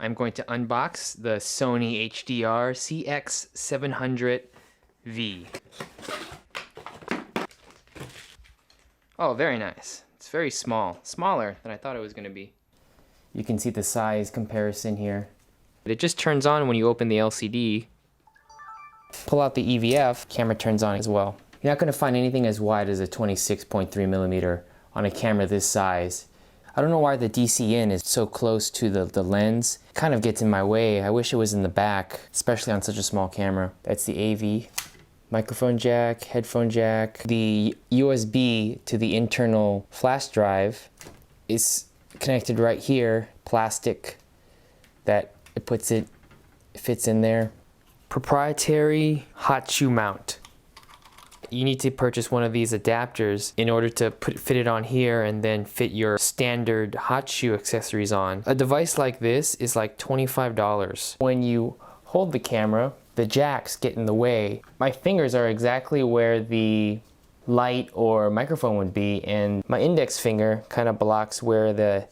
I'm going to unbox the Sony HDR CX700V. Oh, very nice. It's very small. Smaller than I thought it was going to be. You can see the size comparison here. It just turns on when you open the LCD. Pull out the EVF, camera turns on as well. You're not going to find anything as wide as a 26.3mm on a camera this size. I don't know why the DC-in is so close to the lens. It kind of gets in my way. I wish it was in the back, especially on such a small camera. That's the AV. Microphone jack, headphone jack. The USB to the internal flash drive is connected right here. Plastic that it fits in there. Proprietary hot shoe mount. You need to purchase one of these adapters in order to fit it on here and then fit your standard hot shoe accessories on. A device like this is like $25. When you hold the camera, the jacks get in the way. My fingers are exactly where the light or microphone would be, and my index finger kind of blocks where the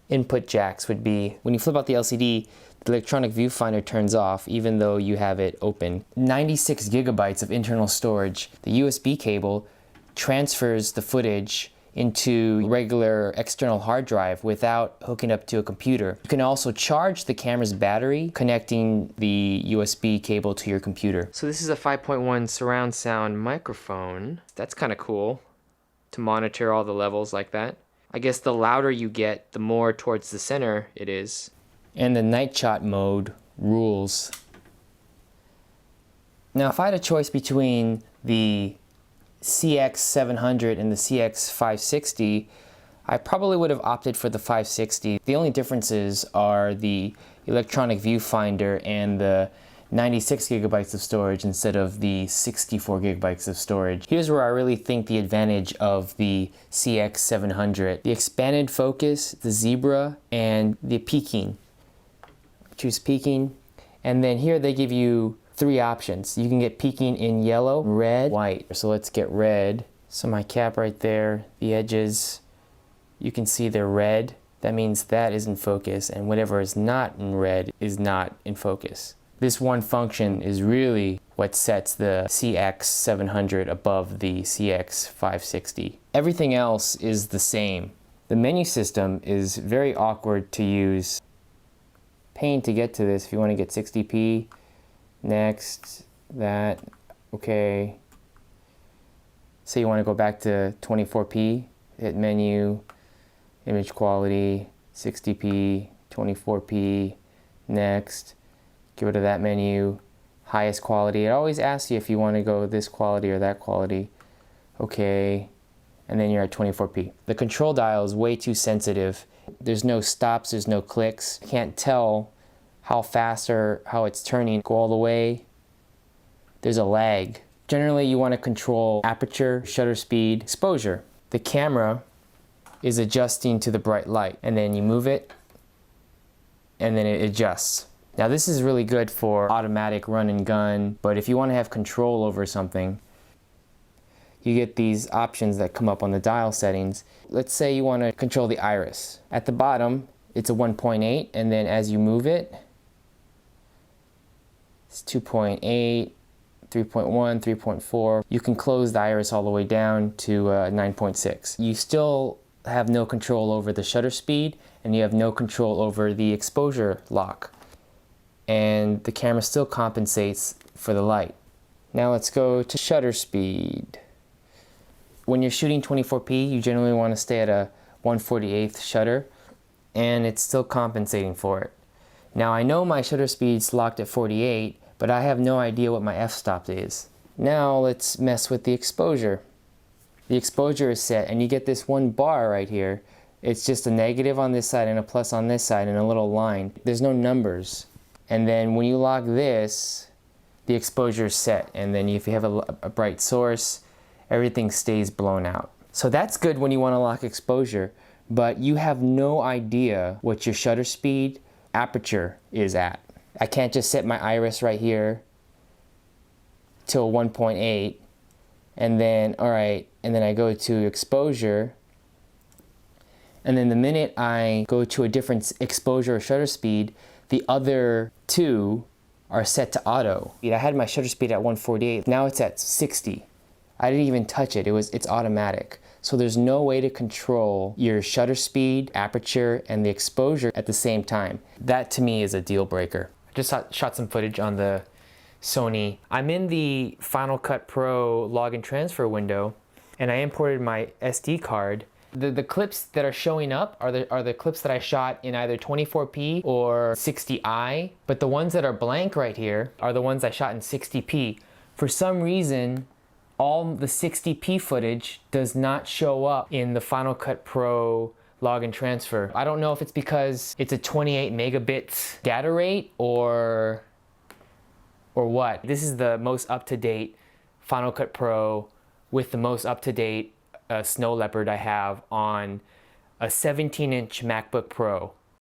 input jacks would be. When you flip out the LCD, the electronic viewfinder turns off even though you have it open. 96 gigabytes of internal storage. The USB cable transfers the footage into regular external hard drive without hooking up to a computer. You can also charge the camera's battery connecting the USB cable to your computer. So this is a 5.1 surround sound microphone. That's kind of cool to monitor all the levels like that. I guess the louder you get, the more towards the center it is. And the night shot mode rules. Now if I had a choice between the CX700 and the CX560, I probably would have opted for the 560. The only differences are the electronic viewfinder and the 96 gigabytes of storage instead of the 64 gigabytes of storage. Here's where I really think the advantage of the CX700. The expanded focus, the zebra, and the peaking. Choose peaking, and then here they give you 3 options. You can get peaking in yellow, red, white. So let's get red. So my cap right there, the edges, you can see they're red. That means that is in focus, and whatever is not in red is not in focus. This one function is really what sets the CX700 above the CX560. Everything else is the same. The menu system is very awkward to use. Pain to get to this. If you want to get 60p, next, that, okay. Say you want to go back to 24p, hit menu, image quality, 60p, 24p, next, get rid of that menu, highest quality. It always asks you if you want to go this quality or that quality, okay, and then you're at 24p. The control dial is way too sensitive. There's no stops, there's no clicks. Can't tell how fast or how it's turning. Go all the way. There's a lag. Generally, you want to control aperture, shutter speed, exposure. The camera is adjusting to the bright light, and then you move it, and then it adjusts. Now this is really good for automatic run and gun, but if you want to have control over something, you get these options that come up on the dial settings. Let's say you want to control the iris. At the bottom, it's a 1.8, and then as you move it, it's 2.8, 3.1, 3.4. You can close the iris all the way down to 9.6. You still have no control over the shutter speed, and you have no control over the exposure lock. And the camera still compensates for the light. Now let's go to shutter speed. When you're shooting 24p, you generally want to stay at a 1/48th shutter, and it's still compensating for it. Now I know my shutter speed's locked at 48, but I have no idea what my f-stop is. Now let's mess with the exposure. The exposure is set, and you get this one bar right here. It's just a negative on this side and a plus on this side and a little line. There's no numbers. And then when you lock this, the exposure is set, and then if you have a bright source, everything stays blown out. So that's good when you want to lock exposure, but you have no idea what your shutter speed, aperture is at. I can't just set my iris right here till 1.8, and then, all right, and then I go to exposure, and then the minute I go to a different exposure or shutter speed, The other two are set to auto. I had my shutter speed at 148, now it's at 60. I didn't even touch it, it's automatic. So there's no way to control your shutter speed, aperture, and the exposure at the same time. That to me is a deal breaker. I just shot some footage on the Sony. I'm in the Final Cut Pro log and transfer window, and I imported my SD card. The clips that are showing up are the clips that I shot in either 24p or 60i, but the ones that are blank right here are the ones I shot in 60p. For some reason, all the 60p footage does not show up in the Final Cut Pro log and transfer. I don't know if it's because it's a 28 megabits data rate or what. This is the most up-to-date Final Cut Pro with the most up-to-date snow leopard I have on a 17-inch MacBook Pro.